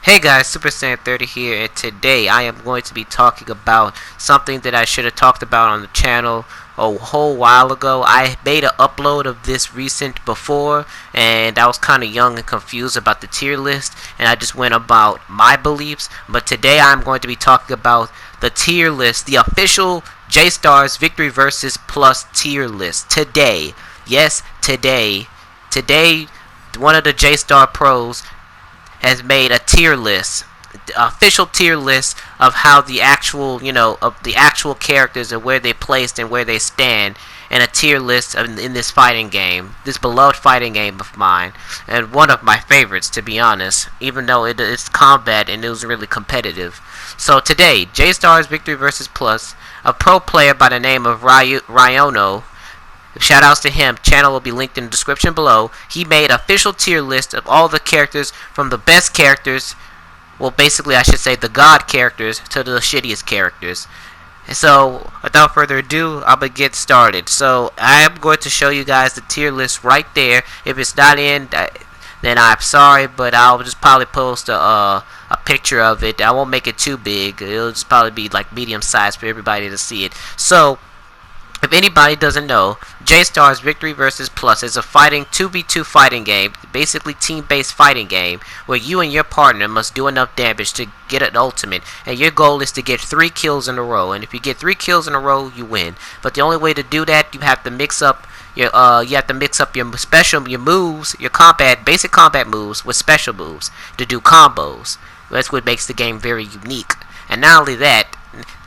Hey guys, Super Saiyan 30 here, and today I am going to be talking about something that I should have talked about on the channel a whole while ago. I made an upload of this recent before, and I was kind of young and confused about the tier list, and I just went about my beliefs. But today I'm going to be talking about the tier list, the official Jstars Victory versus Plus tier list. Today, yes, today, one of the Jstar pros has made a tier list, official tier list of how the actual, of the actual characters and where they placed and where they stand, and a tier list in this fighting game, this beloved fighting game of mine, and one of my favorites, to be honest, even though it's combat and it was really competitive. So today, Jstars Victory vs. Plus, a pro player by the name of Ryono. Shout outs to him. Channel will be linked in the description below. He made official tier list of all the characters, from the best characters, well, basically I should say the god characters, to the shittiest characters. So without further ado, I'm gonna get started. So I am going to show you guys the tier list right there. If it's not in, then I'm sorry, but I'll just probably post a picture of it. I won't make it too big. It'll just probably be like medium size for everybody to see it. So if anybody doesn't know, Jstars Victory vs. Plus is a fighting 2v2 fighting game, basically team-based fighting game, where you and your partner must do enough damage to get an ultimate, and your goal is to get 3 kills in a row. And if you get 3 kills in a row, you win. But the only way to do that, you have to mix up your your moves, your basic combat moves with special moves to do combos. That's what makes the game very unique. And not only that,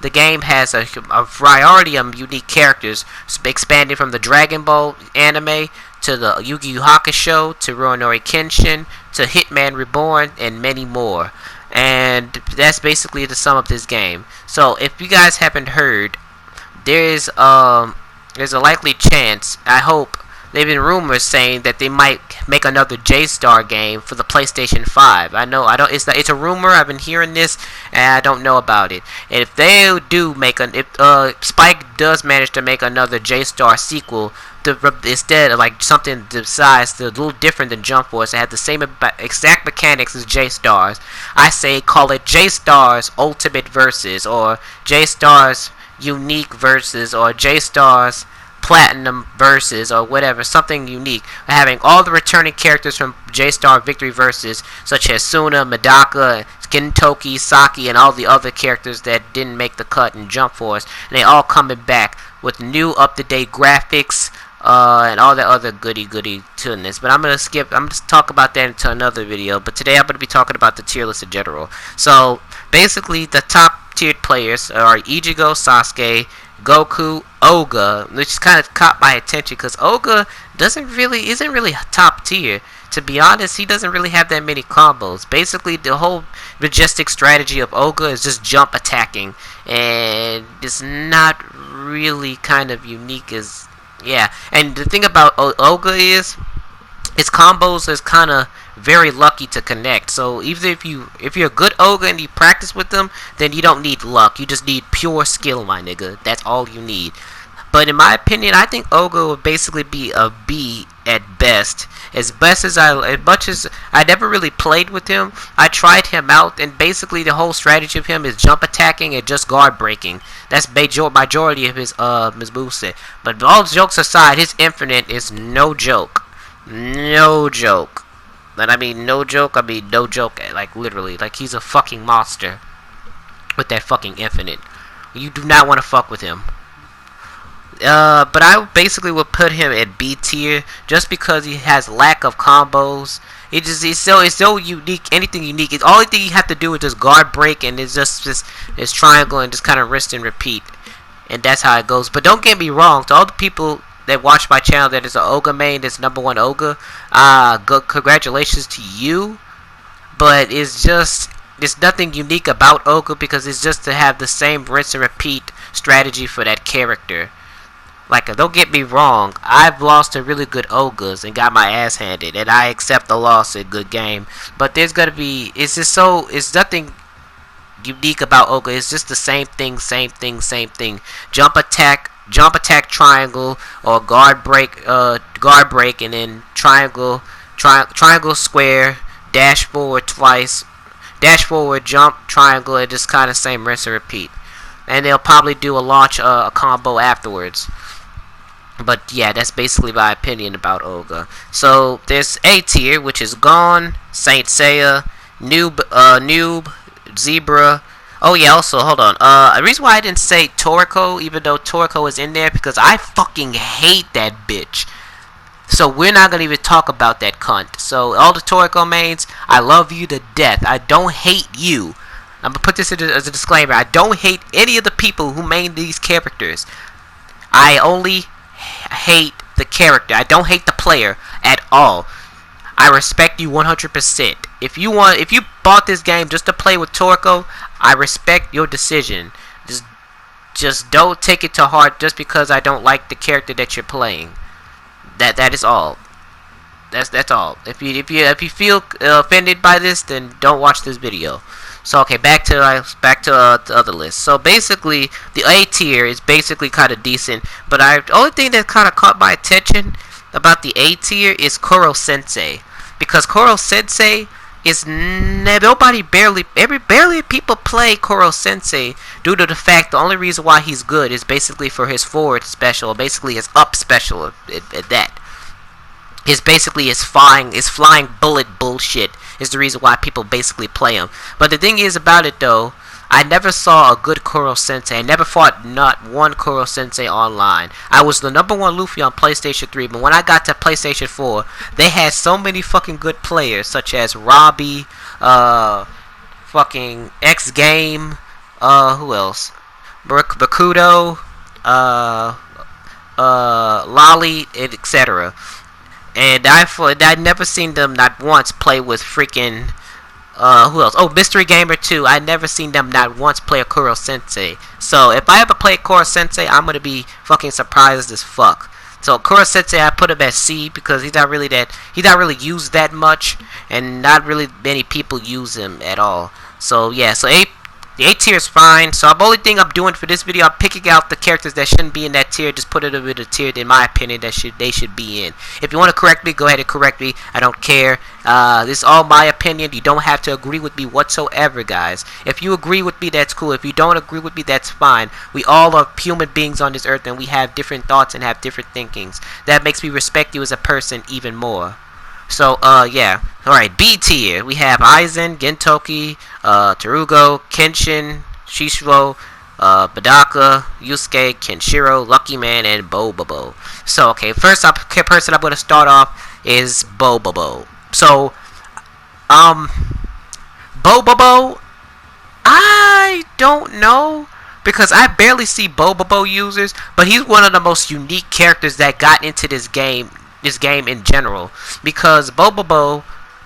the game has a variety of unique characters, expanding from the Dragon Ball anime to the Yu-Gi-Oh! Hakusho to Rurouni Kenshin to Hitman Reborn and many more. And that's basically the sum of this game. So if you guys haven't heard, there's a likely chance, I hope, there have been rumors saying that they might make another J-Star game for the PlayStation 5. It's a rumor. I've been hearing this, and I don't know about it. And if they do make if Spike does manage to make another J-Star sequel, instead of like something besides a little different than Jump Force, it had the same exact mechanics as J-Stars, I say call it J-Stars Ultimate Versus, or J-Stars Unique Versus, or J-Stars Platinum Versus, or whatever, something unique, having all the returning characters from Jstar Victory Versus, such as Suna, Medaka, Gintoki, Saki, and all the other characters that didn't make the cut in Jump Force, and they all coming back with new up-to-date graphics and all that other goody to this. But I'm gonna talk about that into another video. But today I'm gonna be talking about the tier list in general. So basically, the top tiered players are Ichigo, Sasuke, Goku, Oga, which kind of caught my attention because Oga isn't really top tier. To be honest, he doesn't really have that many combos. Basically, the whole majestic strategy of Oga is just jump attacking, and it's not really kind of unique as, yeah. And the thing about Oga is, his combos is kind of very lucky to connect. So even if you're a good Oga and you practice with them, then you don't need luck. You just need pure skill, my nigga. That's all you need. But in my opinion, I think Oga would basically be a B at best. As much as I never really played with him, I tried him out, and basically the whole strategy of him is jump attacking and just guard breaking. That's majority of his moveset. But all jokes aside, his infinite is no joke. No joke. And I mean no joke, like literally. Like, he's a fucking monster with that fucking infinite. You do not want to fuck with him. But I basically would put him at B tier just because he has lack of combos. It's so unique. Anything unique. The only thing you have to do is just guard break, and it's just triangle and just kind of rinse and repeat. And that's how it goes. But don't get me wrong, to all the people that watch my channel that is an Oga main, that's #1 Oga, congratulations to you. But it's nothing unique about Oga, because it's just to have the same rinse and repeat strategy for that character. Like, don't get me wrong, I've lost to really good ogres and got my ass handed, and I accept the loss in good game. But there's gonna be, it's nothing unique about ogre. It's just the same thing, same thing, same thing. Jump attack, triangle, or guard break, and then triangle, triangle, square, dash forward twice, dash forward, jump, triangle, and just kind of same rinse and repeat. And they'll probably do a combo afterwards. But yeah, that's basically my opinion about Ogre. So there's A tier, which is Gone, Saint Seiya, Noob, Zebra. Oh yeah, also hold on. The reason why I didn't say Toriko, even though Toriko is in there, because I fucking hate that bitch. So we're not gonna even talk about that cunt. So all the Toriko mains, I love you to death. I don't hate you. I'm gonna put this as a disclaimer. I don't hate any of the people who main these characters. I only hate the character. I don't hate the player at all. I respect you 100%. If you bought this game just to play with Toriko, I respect your decision. Just don't take it to heart just because I don't like the character that you're playing. That is all. That's all. If you feel offended by this, then don't watch this video. So okay, back to the other list. So basically, the A tier is basically kind of decent, but the only thing that kind of caught my attention about the A tier is Koro Sensei, because Koro Sensei is barely people play Koro Sensei due to the fact the only reason why he's good is basically for his forward special, basically his up special at that. His flying bullet bullshit is the reason why people basically play him. But the thing is about it though, I never saw a good Koro Sensei. I never fought not one Koro Sensei online. I was the #1 Luffy on PlayStation 3, but when I got to PlayStation 4, they had so many fucking good players, such as Robbie, fucking X Game, who else? Bakudo, Lolly, etc. And I'd never seen them not once play with freaking who else? Oh, Mystery Gamer 2. I never seen them not once play a Koro Sensei. So if I ever play Koro Sensei, I'm gonna be fucking surprised as fuck. So Koro Sensei, I put him at C because he's not really used that much, and not really many people use him at all. So yeah, so the A tier is fine. So the only thing I'm doing for this video, I'm picking out the characters that shouldn't be in that tier. Just put it in a tier, in my opinion, that they should be in. If you want to correct me, go ahead and correct me. I don't care. This is all my opinion. You don't have to agree with me whatsoever, guys. If you agree with me, that's cool. If you don't agree with me, that's fine. We all are human beings on this earth, and we have different thoughts and have different thinkings. That makes me respect you as a person even more. So, yeah. Alright, B tier. We have Aizen, Gentoki, Terugo, Kenshin, Shishiro, Badaka, Yusuke, Kenshiro, Lucky Man, and Bobobo. So, okay, first person I'm going to start off is Bobobo. So, Bobobo, I don't know, because I barely see Bobobo users, but he's one of the most unique characters that got into this game in general, because Bobobo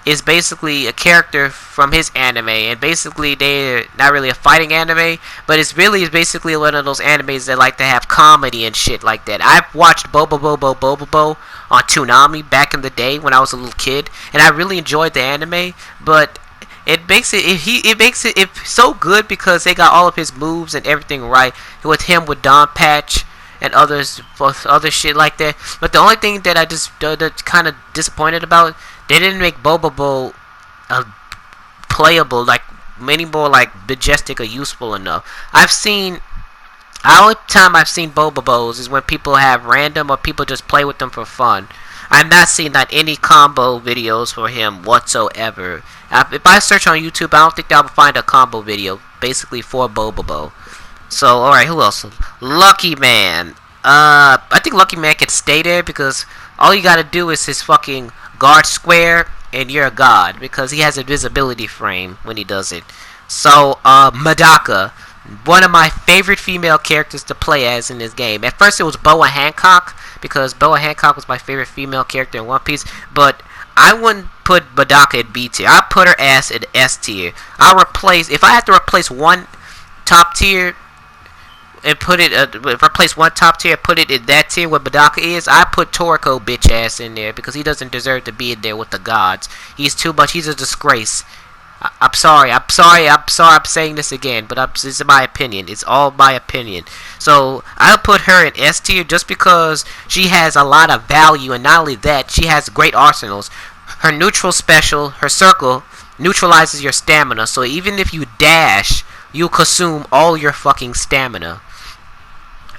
is basically a character from his anime, and basically they're not really a fighting anime, but it's basically one of those animes that like to have comedy and shit like that. I've watched Bobobo on Toonami back in the day when I was a little kid, and I really enjoyed the anime, but it makes it so good because they got all of his moves and everything right with him, with Don Patch and other shit like that. But the only thing that I just kind of disappointed about, they didn't make Bobobo playable, like many more like majestic or useful enough. The only time I've seen Bobobos is when people have random or people just play with them for fun. I'm not seeing that any combo videos for him whatsoever. If I search on YouTube, I don't think I'll find a combo video basically for Bobobo. So, alright, who else? Lucky Man. I think Lucky Man can stay there because all you gotta do is his fucking guard square and you're a god, because he has a visibility frame when he does it. So, Madaka. One of my favorite female characters to play as in this game. At first it was Boa Hancock, because Boa Hancock was my favorite female character in One Piece, but I wouldn't put Madaka in B tier. I'd put her ass in S tier. If I had to replace one top tier and put it, if I place one top tier, put it in that tier where Badaka is, I put Toriko bitch ass in there because he doesn't deserve to be in there with the gods. He's too much. He's a disgrace. I'm sorry. I'm saying this again, but this is my opinion. It's all my opinion. So I'll put her in S tier just because she has a lot of value, and not only that, she has great arsenals. Her neutral special, her circle, neutralizes your stamina. So even if you dash, you consume all your fucking stamina.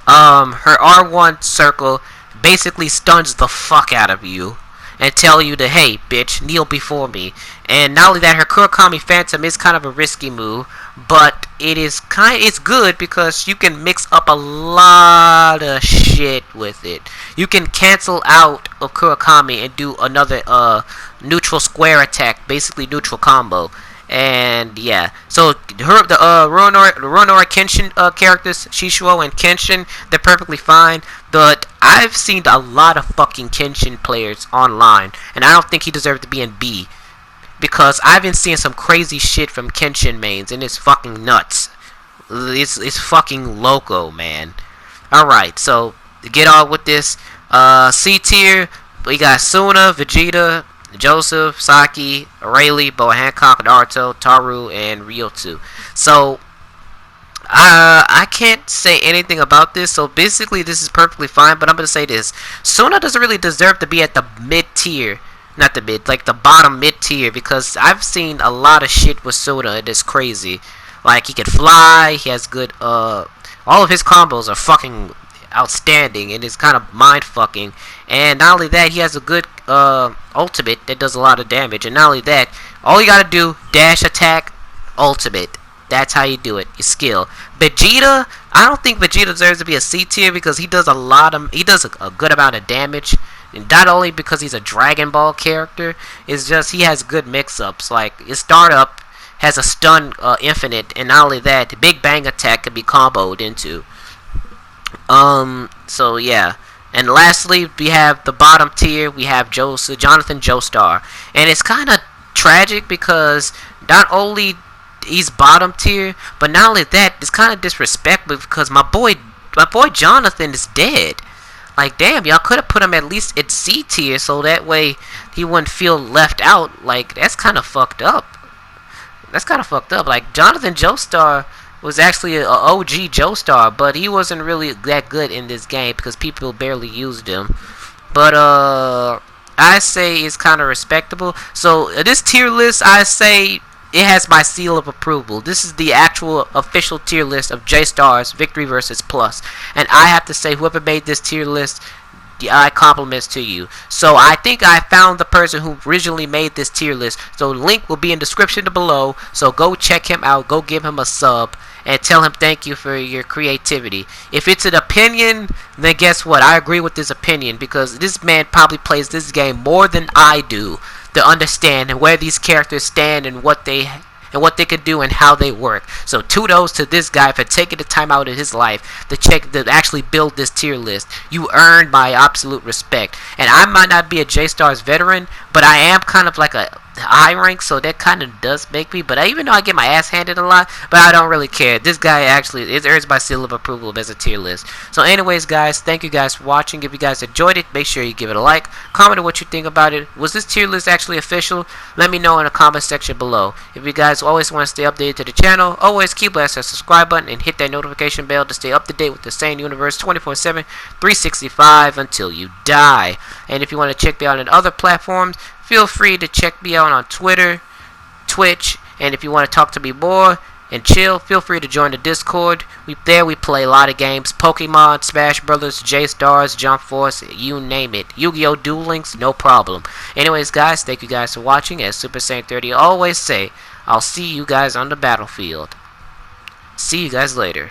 Her R1 circle basically stuns the fuck out of you and tell you to, hey, bitch, kneel before me. And not only that, her Kurakami Phantom is kind of a risky move, but it's good because you can mix up a lot of shit with it. You can cancel out of Kurakami and do another neutral square attack, basically neutral combo. And yeah, so the Ruinora Kenshin characters, Shishuo and Kenshin, they're perfectly fine. But I've seen a lot of fucking Kenshin players online, and I don't think he deserves to be in B, because I've been seeing some crazy shit from Kenshin mains, and it's fucking nuts. It's fucking loco, man. Alright, so to get on with this, C tier, we got Suna, Vegeta, Joseph, Saki, Rayleigh, Boa Hancock, Naruto, Taru, and Ryoto. So I can't say anything about this. So basically, this is perfectly fine. But I'm gonna say this: Suna doesn't really deserve to be at the mid tier, not the mid, like the bottom mid tier, because I've seen a lot of shit with Suna and it's crazy. Like, he can fly. He has good. All of his combos are fucking outstanding, and it's kind of mind fucking. And not only that, he has a good ultimate that does a lot of damage. And not only that, all you gotta do, dash attack, ultimate. That's how you do it. Your skill. Vegeta, I don't think Vegeta deserves to be a C tier because he does a good amount of damage. And not only because he's a Dragon Ball character, it's just he has good mix-ups. Like, his startup has a stun infinite, and not only that, the Big Bang attack can be comboed into. So yeah. And lastly, we have the bottom tier. We have Jonathan Joestar, and it's kind of tragic because not only he's bottom tier, but not only that, it's kind of disrespectful because my boy Jonathan is dead. Like, damn, y'all could have put him at least at C tier so that way he wouldn't feel left out. Like, that's kind of fucked up. Like, Jonathan Joestar was actually an OG Joestar, but he wasn't really that good in this game because people barely used him. But I say it's kind of respectable. So this tier list, I say it has my seal of approval. This is the actual official tier list of Jstars Victory versus Plus, and I have to say, whoever made this tier list, I compliments to you. So I think I found the person who originally made this tier list. So the link will be in the description below. So go check him out. Go give him a sub and tell him thank you for your creativity. If it's an opinion, then guess what? I agree with this opinion because this man probably plays this game more than I do to understand where these characters stand and what they could do and how they work. So kudos to this guy for taking the time out of his life to actually build this tier list. You earned my absolute respect. And I might not be a Jstars veteran, but I am kind of like a high rank, so that kind of does make me. But even though I get my ass handed a lot, but I don't really care. This guy actually earns my seal of approval as a tier list. So anyways, guys, thank you guys for watching. If you guys enjoyed it, make sure you give it a like. Comment on what you think about it. Was this tier list actually official? Let me know in the comment section below. If you guys always want to stay updated to the channel, always keep pressing that subscribe button and hit that notification bell to stay up to date with the same universe 24/7, 365 until you die. And if you want to check me out on other platforms, feel free to check me out on Twitter, Twitch, and if you want to talk to me more and chill, feel free to join the Discord. We play a lot of games: Pokemon, Smash Brothers, Jstars, Jump Force, you name it. Yu-Gi-Oh! Duel Links, no problem. Anyways, guys, thank you guys for watching. As Super Saiyan 30 always say, I'll see you guys on the battlefield. See you guys later.